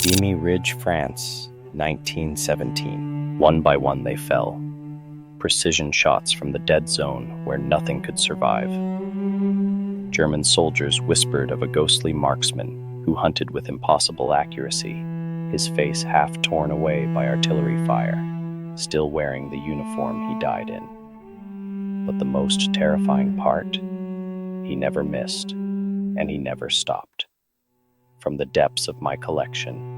Vimy Ridge, France, 1917. One by one they fell. Precision shots from the dead zone where nothing could survive. German soldiers whispered of a ghostly marksman who hunted with impossible accuracy, his face half torn away by artillery fire, still wearing the uniform he died in. But the most terrifying part, he never missed, and he never stopped. From the depths of my collection,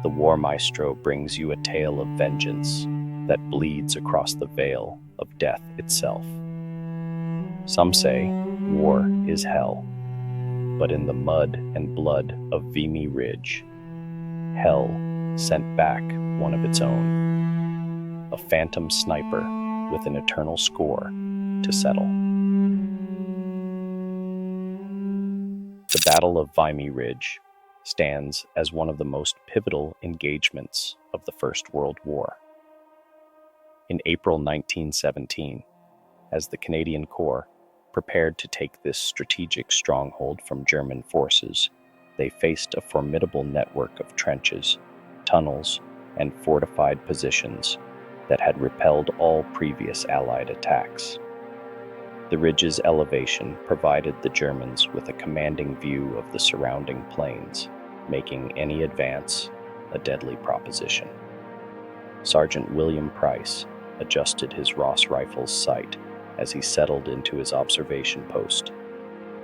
the War Maestro brings you a tale of vengeance that bleeds across the veil of death itself. Some say war is hell, but in the mud and blood of Vimy Ridge, hell sent back one of its own, a phantom sniper with an eternal score to settle. The Battle of Vimy Ridge stands as one of the most pivotal engagements of the First World War. In April 1917, as the Canadian Corps prepared to take this strategic stronghold from German forces, they faced a formidable network of trenches, tunnels, and fortified positions that had repelled all previous Allied attacks. The ridge's elevation provided the Germans with a commanding view of the surrounding plains, making any advance a deadly proposition. Sergeant William Price adjusted his Ross rifle's sight as he settled into his observation post,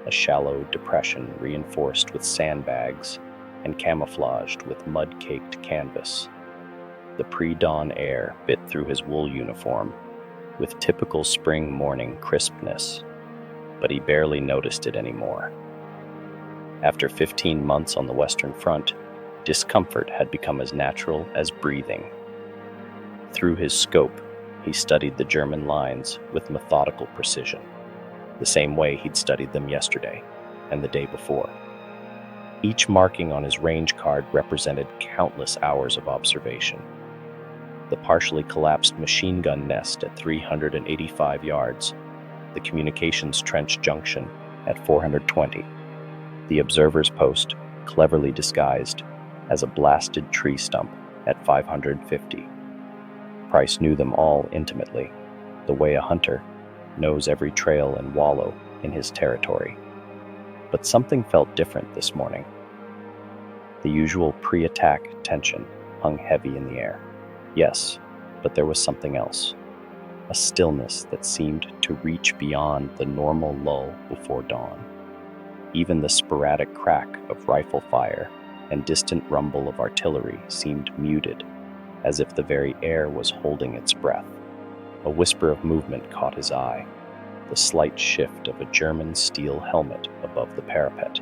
a shallow depression reinforced with sandbags and camouflaged with mud-caked canvas. The pre-dawn air bit through his wool uniform with typical spring morning crispness, but he barely noticed it anymore. After 15 months on the Western Front, discomfort had become as natural as breathing. Through his scope, he studied the German lines with methodical precision, the same way he'd studied them yesterday and the day before. Each marking on his range card represented countless hours of observation. The partially collapsed machine gun nest at 385 yards, the communications trench junction at 420, the observer's post, cleverly disguised as a blasted tree stump at 550. Price knew them all intimately, the way a hunter knows every trail and wallow in his territory. But something felt different this morning. The usual pre-attack tension hung heavy in the air. Yes, but there was something else. A stillness that seemed to reach beyond the normal lull before dawn. Even the sporadic crack of rifle fire and distant rumble of artillery seemed muted, as if the very air was holding its breath. A whisper of movement caught his eye, the slight shift of a German steel helmet above the parapet.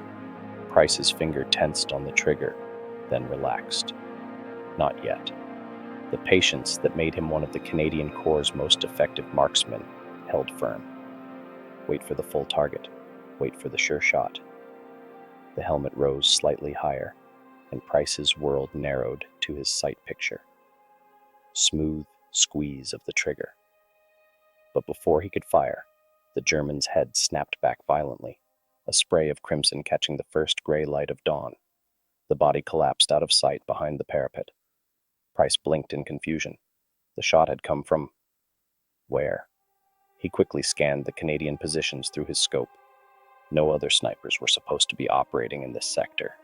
Price's finger tensed on the trigger, then relaxed. Not yet. The patience that made him one of the Canadian Corps' most effective marksmen held firm. Wait for the full target. Wait for the sure shot. The helmet rose slightly higher, and Price's world narrowed to his sight picture. Smooth squeeze of the trigger. But before he could fire, the German's head snapped back violently, a spray of crimson catching the first gray light of dawn. The body collapsed out of sight behind the parapet. Price blinked in confusion. The shot had come from... where? He quickly scanned the Canadian positions through his scope. No other snipers were supposed to be operating in this sector.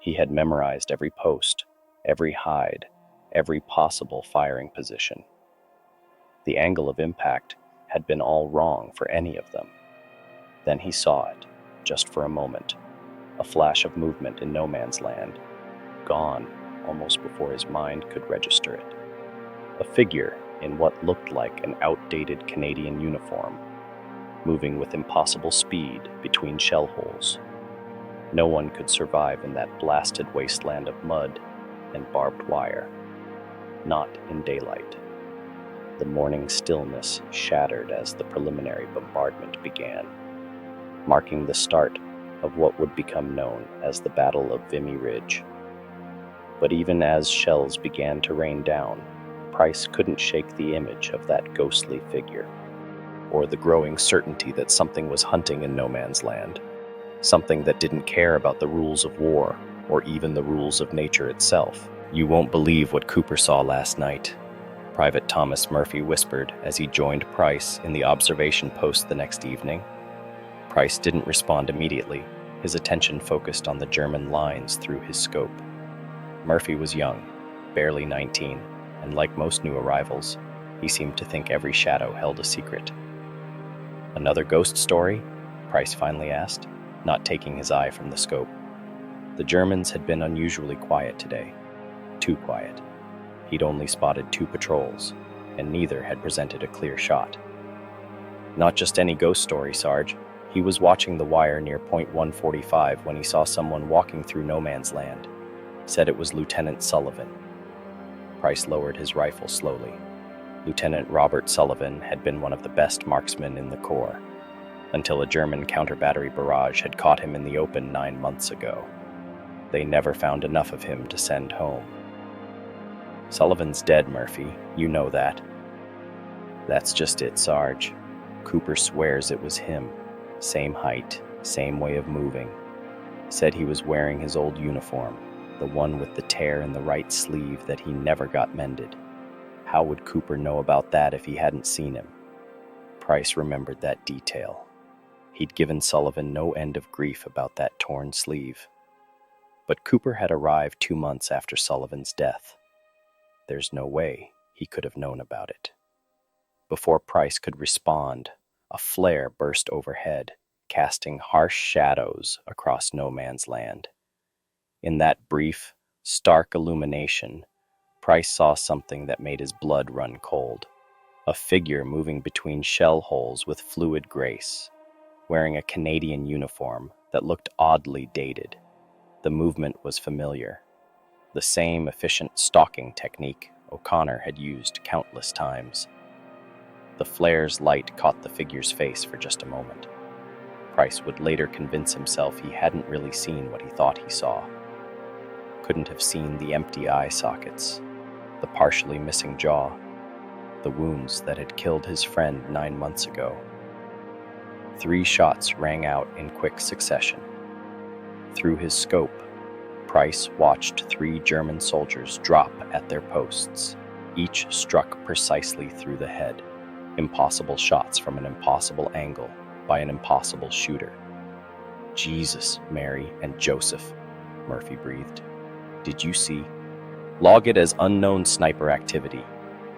He had memorized every post, every hide, every possible firing position. The angle of impact had been all wrong for any of them. Then he saw it, just for a moment, a flash of movement in no man's land, gone almost before his mind could register it. A figure in what looked like an outdated Canadian uniform, moving with impossible speed between shell holes. No one could survive in that blasted wasteland of mud and barbed wire. Not in daylight. The morning stillness shattered as the preliminary bombardment began, marking the start of what would become known as the Battle of Vimy Ridge. But even as shells began to rain down, Price couldn't shake the image of that ghostly figure, or the growing certainty that something was hunting in no man's land, something that didn't care about the rules of war or even the rules of nature itself. "You won't believe what Cooper saw last night," Private Thomas Murphy whispered as he joined Price in the observation post the next evening. Price didn't respond immediately. His attention focused on the German lines through his scope. Murphy was young, barely 19, and like most new arrivals, he seemed to think every shadow held a secret. "Another ghost story?" Price finally asked, not taking his eye from the scope. The Germans had been unusually quiet today. Too quiet. He'd only spotted 2 patrols, and neither had presented a clear shot. "Not just any ghost story, Sarge. He was watching the wire near point 145 when he saw someone walking through no man's land. Said it was Lieutenant Sullivan." Price lowered his rifle slowly. Lieutenant Robert Sullivan had been one of the best marksmen in the Corps, until a German counter-battery barrage had caught him in the open 9 months ago. They never found enough of him to send home. "Sullivan's dead, Murphy. You know that." "That's just it, Sarge. Cooper swears it was him. Same height, same way of moving. Said he was wearing his old uniform, the one with the tear in the right sleeve that he never got mended. How would Cooper know about that if he hadn't seen him?" Price remembered that detail. He'd given Sullivan no end of grief about that torn sleeve. But Cooper had arrived 2 months after Sullivan's death. There's no way he could have known about it. Before Price could respond, a flare burst overhead, casting harsh shadows across no man's land. In that brief, stark illumination, Price saw something that made his blood run cold. A figure moving between shell holes with fluid grace, wearing a Canadian uniform that looked oddly dated. The movement was familiar. The same efficient stalking technique O'Connor had used countless times. The flare's light caught the figure's face for just a moment. Price would later convince himself he hadn't really seen what he thought he saw. Couldn't have seen the empty eye sockets, the partially missing jaw, the wounds that had killed his friend 9 months ago. 3 shots rang out in quick succession. Through his scope, Price watched 3 German soldiers drop at their posts, each struck precisely through the head. Impossible shots from an impossible angle by an impossible shooter. "Jesus, Mary, and Joseph," Murphy breathed. "Did you see?" "Log it as unknown sniper activity,"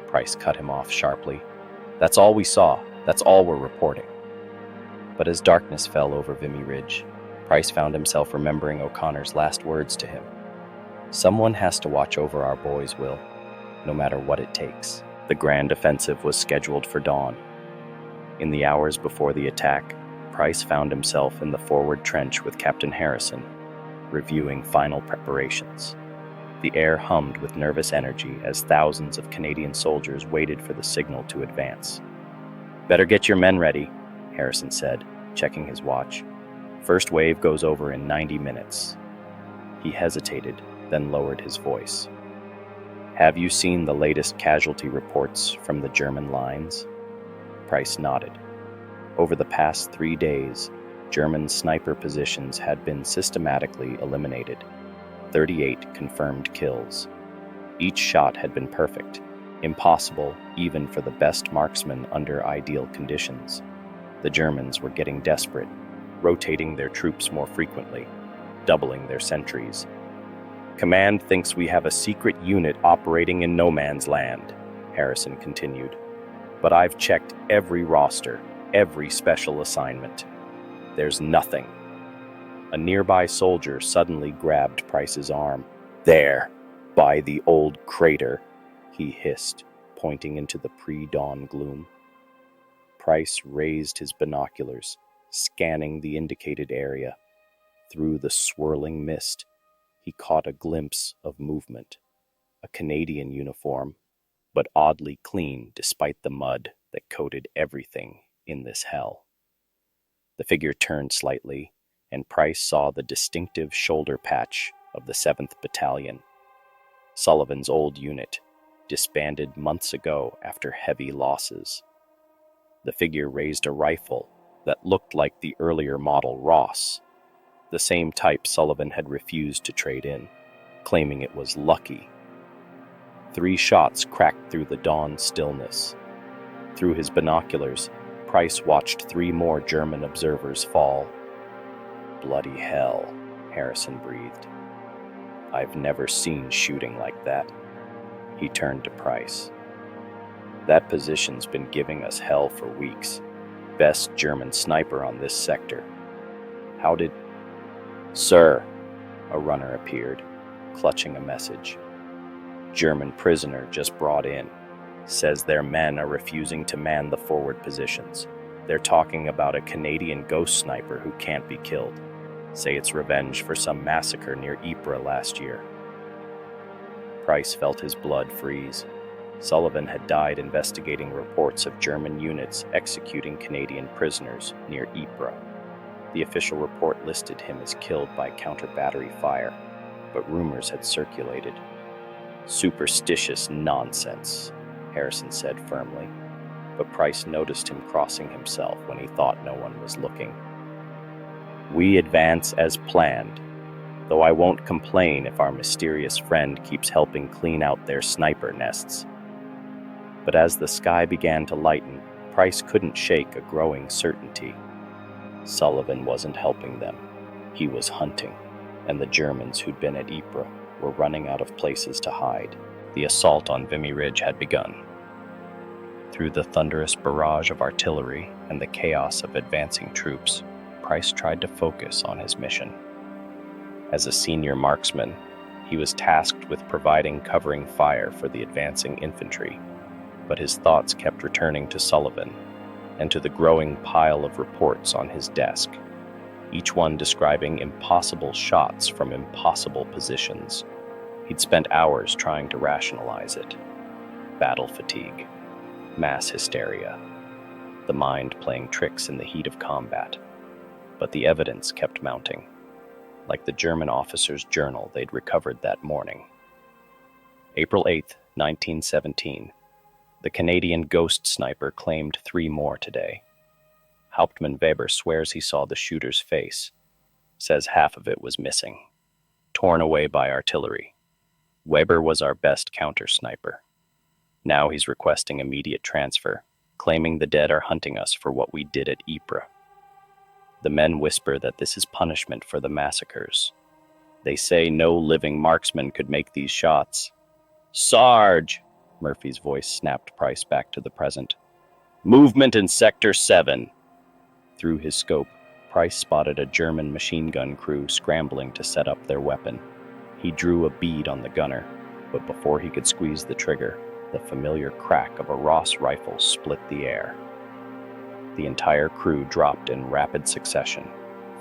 Price cut him off sharply. "That's all we saw. That's all we're reporting." But as darkness fell over Vimy Ridge, Price found himself remembering O'Connor's last words to him. "Someone has to watch over our boys, Will, no matter what it takes." The grand offensive was scheduled for dawn. In the hours before the attack, Price found himself in the forward trench with Captain Harrison, reviewing final preparations. The air hummed with nervous energy as thousands of Canadian soldiers waited for the signal to advance. "Better get your men ready," Harrison said, checking his watch. "First wave goes over in 90 minutes. He hesitated, then lowered his voice. "Have you seen the latest casualty reports from the German lines?" Price nodded. Over the past 3 days, German sniper positions had been systematically eliminated. 38 confirmed kills. Each shot had been perfect, impossible even for the best marksman under ideal conditions. The Germans were getting desperate, rotating their troops more frequently, doubling their sentries. "Command thinks we have a secret unit operating in no man's land," Harrison continued. "But I've checked every roster, every special assignment. There's nothing." A nearby soldier suddenly grabbed Price's arm. "There, by the old crater," he hissed, pointing into the pre-dawn gloom. Price raised his binoculars, scanning the indicated area. Through the swirling mist, he caught a glimpse of movement. A Canadian uniform, but oddly clean despite the mud that coated everything in this hell. The figure turned slightly, and Price saw the distinctive shoulder patch of the 7th Battalion. Sullivan's old unit, disbanded months ago after heavy losses. The figure raised a rifle that looked like the earlier model Ross. the same type Sullivan had refused to trade in, claiming it was lucky. 3 shots cracked through the dawn stillness. Through his binoculars, Price watched 3 more German observers fall. "Bloody hell," Harrison breathed. "I've never seen shooting like that." He turned to Price. "That position's been giving us hell for weeks. Best German sniper on this sector. How did—" "Sir," a runner appeared, clutching a message. "German prisoner just brought in. Says their men are refusing to man the forward positions. They're talking about a Canadian ghost sniper who can't be killed. Say it's revenge for some massacre near Ypres last year." Price felt his blood freeze. Sullivan had died investigating reports of German units executing Canadian prisoners near Ypres. The official report listed him as killed by counter-battery fire, but rumors had circulated. "Superstitious nonsense," Harrison said firmly, but Price noticed him crossing himself when he thought no one was looking. "We advance as planned, though I won't complain if our mysterious friend keeps helping clean out their sniper nests." But as the sky began to lighten, Price couldn't shake a growing certainty. Sullivan wasn't helping them. He was hunting, and the Germans who'd been at Ypres were running out of places to hide. The assault on Vimy Ridge had begun. Through the thunderous barrage of artillery and the chaos of advancing troops, Price tried to focus on his mission. As a senior marksman, he was tasked with providing covering fire for the advancing infantry, but his thoughts kept returning to Sullivan and to the growing pile of reports on his desk, each one describing impossible shots from impossible positions. He'd spent hours trying to rationalize it. Battle fatigue, mass hysteria, the mind playing tricks in the heat of combat. But the evidence kept mounting, like the German officer's journal they'd recovered that morning. April 8, 1917. The Canadian ghost sniper claimed 3 more today. Hauptmann Weber swears he saw the shooter's face, says half of it was missing, torn away by artillery. Weber was our best counter-sniper. Now he's requesting immediate transfer, claiming the dead are hunting us for what we did at Ypres. The men whisper that this is punishment for the massacres. They say no living marksman could make these shots. "Sarge!" Murphy's voice snapped Price back to the present. "Movement in Sector 7. Through his scope, Price spotted a German machine gun crew scrambling to set up their weapon. He drew a bead on the gunner, but before he could squeeze the trigger, the familiar crack of a Ross rifle split the air. The entire crew dropped in rapid succession.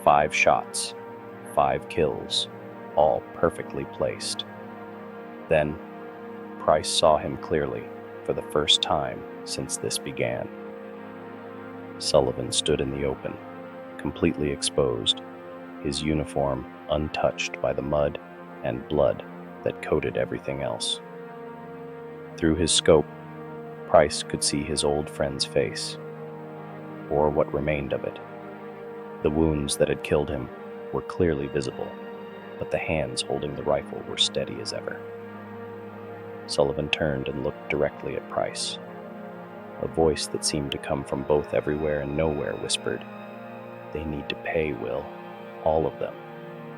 5 shots, 5 kills, all perfectly placed. Then, Price saw him clearly for the first time since this began. Sullivan stood in the open, completely exposed, his uniform untouched by the mud and blood that coated everything else. Through his scope, Price could see his old friend's face, or what remained of it. The wounds that had killed him were clearly visible, but the hands holding the rifle were steady as ever. Sullivan turned and looked directly at Price. A voice that seemed to come from both everywhere and nowhere whispered, "They need to pay, Will. All of them.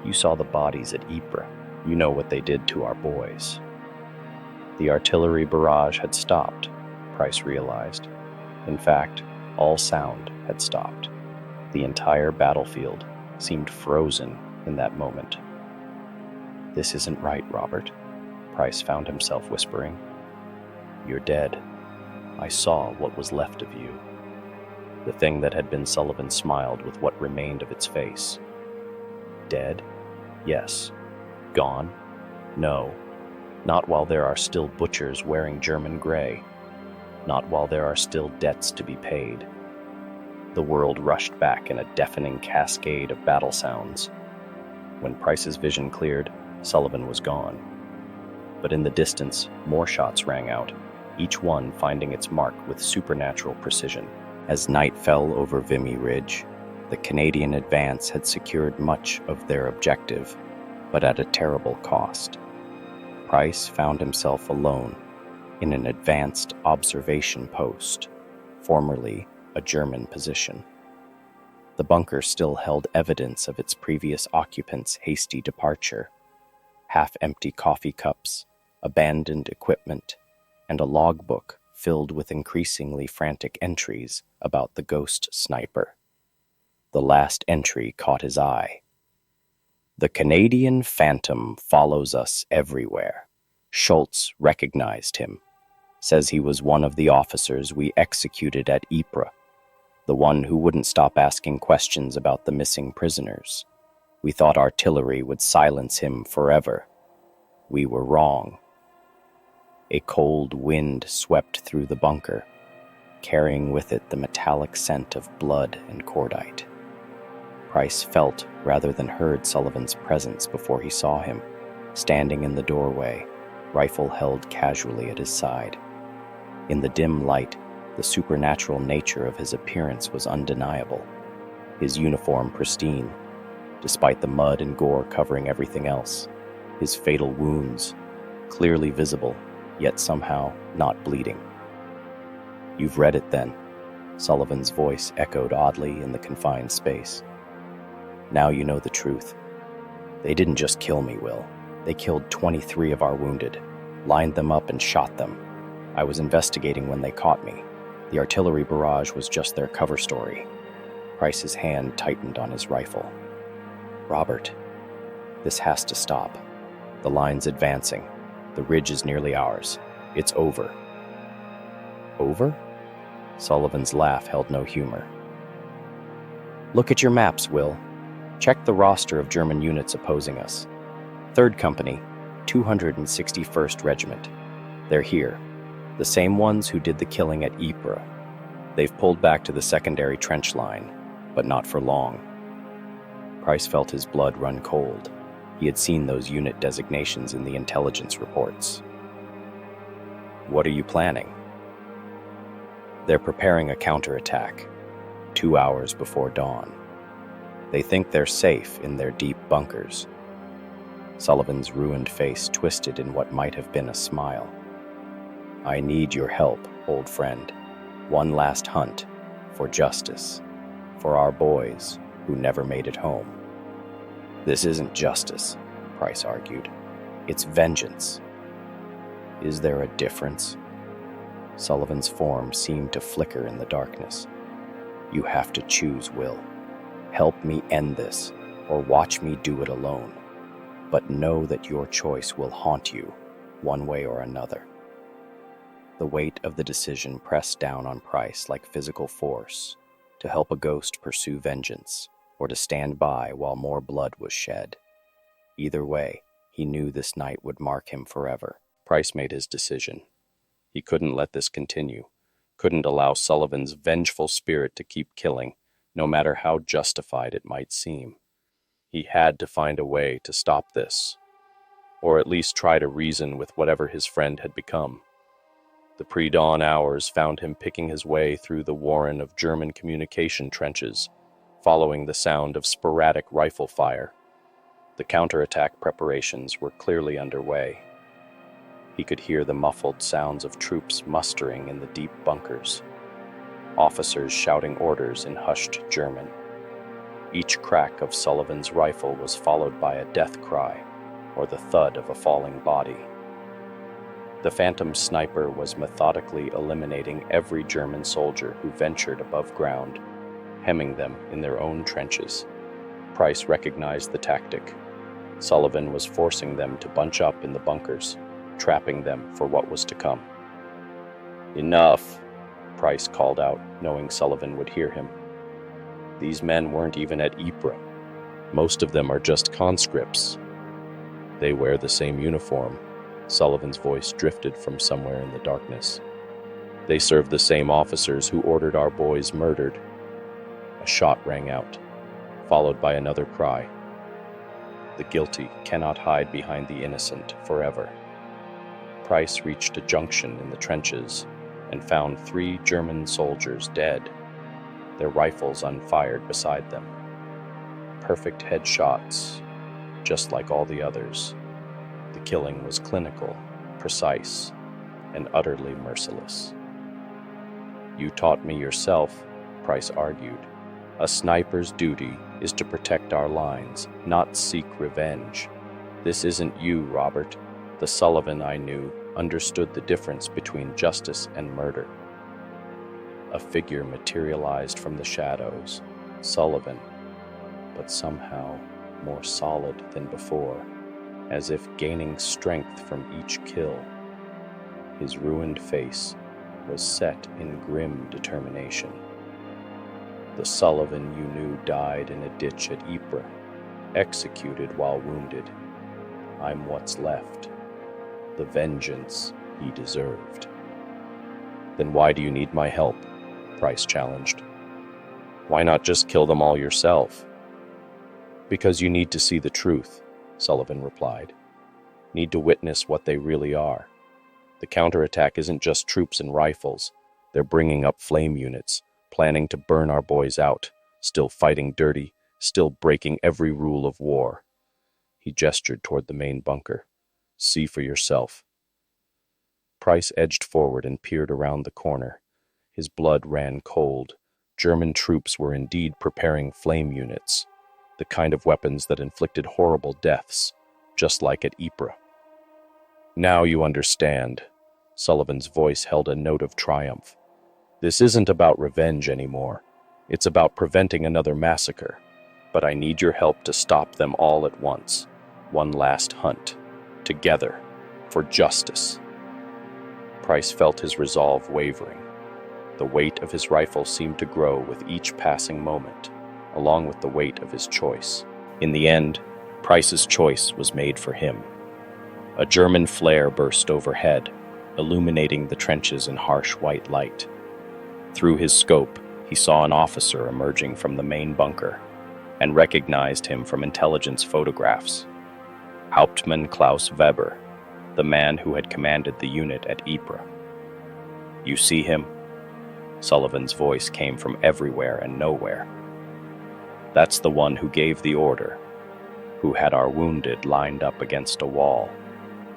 You saw the bodies at Ypres. You know what they did to our boys." The artillery barrage had stopped, Price realized. In fact, all sound had stopped. The entire battlefield seemed frozen in that moment. "This isn't right, Robert," Price found himself whispering. "You're dead. I saw what was left of you." The thing that had been Sullivan smiled with what remained of its face. Dead? Yes. Gone? No. Not while there are still butchers wearing German gray. Not while there are still debts to be paid. The world rushed back in a deafening cascade of battle sounds. When Price's vision cleared, Sullivan was gone. But in the distance, more shots rang out, each one finding its mark with supernatural precision. As night fell over Vimy Ridge, The Canadian advance had secured much of their objective, but at a terrible cost. Price found himself alone in an advanced observation post, formerly a German position. The bunker still held evidence of its previous occupants' hasty departure: half-empty coffee cups, abandoned equipment, and a logbook filled with increasingly frantic entries about the ghost sniper. The last entry caught his eye. "The Canadian Phantom follows us everywhere. Schultz recognized him. Says he was one of the officers we executed at Ypres, the one who wouldn't stop asking questions about the missing prisoners. We thought artillery would silence him forever. We were wrong." A cold wind swept through the bunker, carrying with it the metallic scent of blood and cordite. Price felt rather than heard Sullivan's presence before he saw him, standing in the doorway, rifle held casually at his side. In the dim light, the supernatural nature of his appearance was undeniable. His uniform pristine, despite the mud and gore covering everything else. His fatal wounds, clearly visible, yet somehow not bleeding. "You've read it then," Sullivan's voice echoed oddly in the confined space. "Now you know the truth. They didn't just kill me, Will. They killed 23 of our wounded, lined them up and shot them. I was investigating when they caught me. The artillery barrage was just their cover story." Price's hand tightened on his rifle. "Robert, this has to stop. The line's advancing. The ridge is nearly ours. It's over." "Over?" Sullivan's laugh held no humor. "Look at your maps, Will. Check the roster of German units opposing us. 3rd Company, 261st Regiment. They're here. The same ones who did the killing at Ypres. They've pulled back to the secondary trench line, but not for long." Price felt his blood run cold. He had seen those unit designations in the intelligence reports. "What are you planning?" "They're preparing a counterattack, 2 hours before dawn. They think they're safe in their deep bunkers." Sullivan's ruined face twisted in what might have been a smile. "I need your help, old friend. One last hunt, for justice, for our boys who never made it home." "This isn't justice," Price argued. "It's vengeance." "Is there a difference?" Sullivan's form seemed to flicker in the darkness. "You have to choose, Will. Help me end this, or watch me do it alone. But know that your choice will haunt you, one way or another." The weight of the decision pressed down on Price like physical force, to help a ghost pursue vengeance, or to stand by while more blood was shed. Either way, he knew this night would mark him forever. Price made his decision. He couldn't let this continue, couldn't allow Sullivan's vengeful spirit to keep killing, no matter how justified it might seem. He had to find a way to stop this, or at least try to reason with whatever his friend had become. The pre-dawn hours found him picking his way through the warren of German communication trenches, following the sound of sporadic rifle fire. The counterattack preparations were clearly underway. He could hear the muffled sounds of troops mustering in the deep bunkers, officers shouting orders in hushed German. Each crack of Sullivan's rifle was followed by a death cry, or the thud of a falling body. The phantom sniper was methodically eliminating every German soldier who ventured above ground, hemming them in their own trenches. Price recognized the tactic. Sullivan was forcing them to bunch up in the bunkers, trapping them for what was to come. "Enough," Price called out, knowing Sullivan would hear him. "These men weren't even at Ypres. Most of them are just conscripts. They wear the same uniform." Sullivan's voice drifted from somewhere in the darkness. "They serve the same officers who ordered our boys murdered." A shot rang out, followed by another cry. The guilty cannot hide behind the innocent forever. Price reached a junction in the trenches and found 3 German soldiers dead, their rifles unfired beside them. perfect headshots, just like all the others. The killing was clinical, precise, and utterly merciless. "You taught me yourself," Price argued. "A sniper's duty is to protect our lines, not seek revenge. This isn't you, Robert. The Sullivan I knew understood the difference between justice and murder." A figure materialized from the shadows, Sullivan, but somehow more solid than before, as if gaining strength from each kill. His ruined face was set in grim determination. "The Sullivan you knew died in a ditch at Ypres, executed while wounded. I'm what's left. The vengeance he deserved." "Then why do you need my help?" Price challenged. "Why not just kill them all yourself?" "Because you need to see the truth," Sullivan replied. "Need to witness what they really are. The counterattack isn't just troops and rifles. They're bringing up flame units, planning to burn our boys out, still fighting dirty, still breaking every rule of war." He gestured toward the main bunker. "See for yourself." Price edged forward and peered around the corner. His blood ran cold. German troops were indeed preparing flame units, the kind of weapons that inflicted horrible deaths, just like at Ypres. "Now you understand." Sullivan's voice held a note of triumph. "This isn't about revenge anymore. It's about preventing another massacre. But I need your help to stop them all at once. One last hunt. Together. For justice." Price felt his resolve wavering. The weight of his rifle seemed to grow with each passing moment, along with the weight of his choice. In the end, Price's choice was made for him. A German flare burst overhead, illuminating the trenches in harsh white light. Through his scope, he saw an officer emerging from the main bunker, and recognized him from intelligence photographs. Hauptmann Klaus Weber, the man who had commanded the unit at Ypres. "You see him?" Sullivan's voice came from everywhere and nowhere. "That's the one who gave the order, who had our wounded lined up against a wall,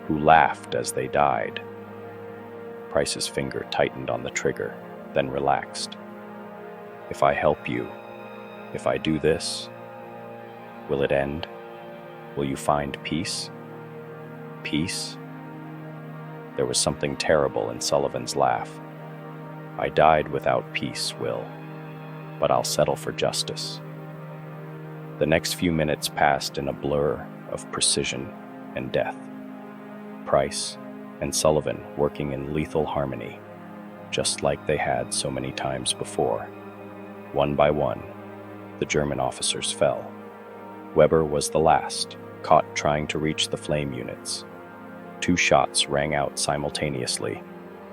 who laughed as they died." Price's finger tightened on the trigger, then relaxed. "If I help you, if I do this, will it end? Will you find peace? Peace?" There was something terrible in Sullivan's laugh. "I died without peace, Will, but I'll settle for justice." The next few minutes passed in a blur of precision and death. Price and Sullivan working in lethal harmony, just like they had so many times before. One by one, the German officers fell. Weber was the last, caught trying to reach the flame units. 2 shots rang out simultaneously,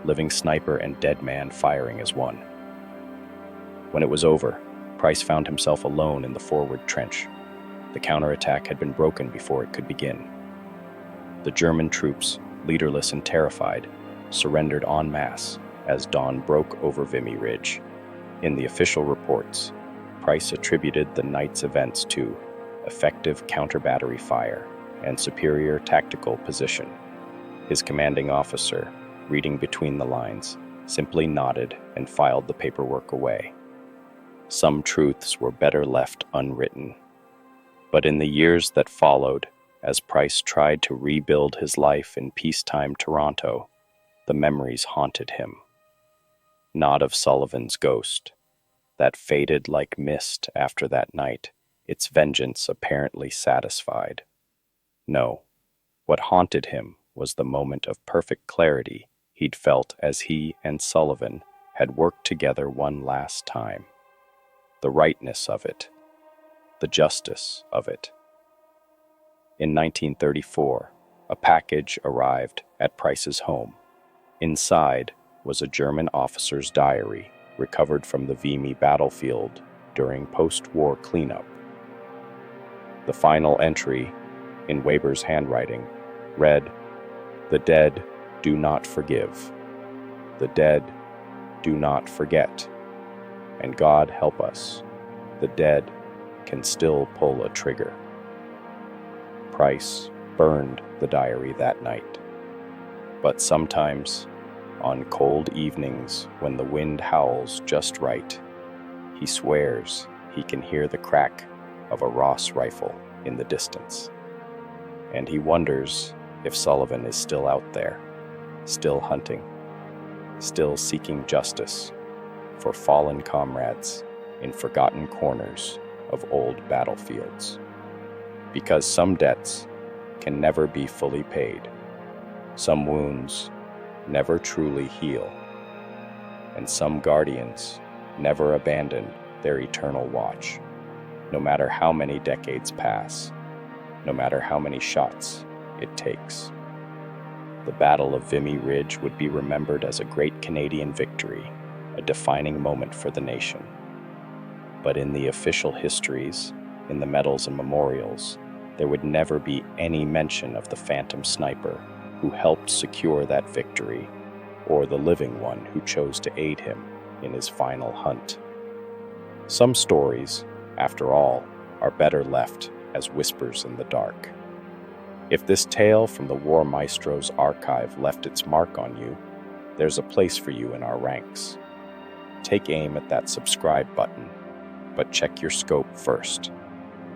living sniper and dead man firing as one. When it was over, Price found himself alone in the forward trench. The counterattack had been broken before it could begin. The German troops, leaderless and terrified, surrendered en masse as dawn broke over Vimy Ridge. In the official reports, Price attributed the night's events to effective counter-battery fire and superior tactical position. His commanding officer, reading between the lines, simply nodded and filed the paperwork away. Some truths were better left unwritten. But in the years that followed, as Price tried to rebuild his life in peacetime Toronto, the memories haunted him. Not of Sullivan's ghost, that faded like mist after that night, its vengeance apparently satisfied. No, what haunted him was the moment of perfect clarity he'd felt as he and Sullivan had worked together one last time. The rightness of it, the justice of it. In 1934, a package arrived at Price's home. Inside was a German officer's diary recovered from the Vimy battlefield during post-war cleanup. The final entry, in Weber's handwriting, read, "The dead do not forgive. The dead do not forget. And God help us, the dead can still pull a trigger. Price burned the diary that night. But sometimes, on cold evenings when the wind howls just right, he swears he can hear the crack of a Ross rifle in the distance. And he wonders if Sullivan is still out there, still hunting, still seeking justice for fallen comrades in forgotten corners of old battlefields. Because some debts can never be fully paid, some wounds never truly heal, and some guardians never abandon their eternal watch, no matter how many decades pass, no matter how many shots it takes. The Battle of Vimy Ridge would be remembered as a great Canadian victory, a defining moment for the nation. But in the official histories, in the medals and memorials, there would never be any mention of the phantom sniper who helped secure that victory, or the living one who chose to aid him in his final hunt. Some stories, after all, are better left as whispers in the dark. If this tale from the War Maestro's archive left its mark on you, there's a place for you in our ranks. Take aim at that subscribe button, but check your scope first.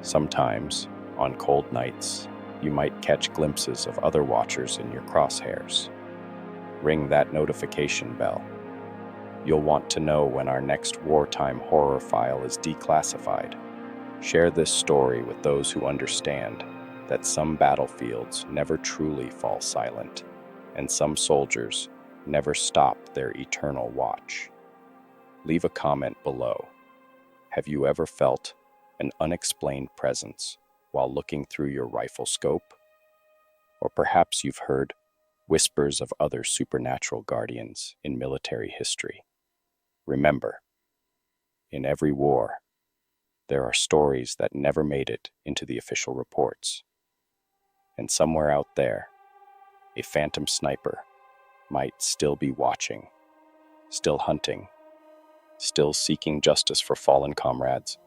Sometimes, on cold nights, you might catch glimpses of other watchers in your crosshairs. Ring that notification bell. You'll want to know when our next wartime horror file is declassified. Share this story with those who understand that some battlefields never truly fall silent, and some soldiers never stop their eternal watch. Leave a comment below. Have you ever felt an unexplained presence while looking through your rifle scope? Or perhaps you've heard whispers of other supernatural guardians in military history. Remember, in every war, there are stories that never made it into the official reports. And somewhere out there, a phantom sniper might still be watching, still hunting, still seeking justice for fallen comrades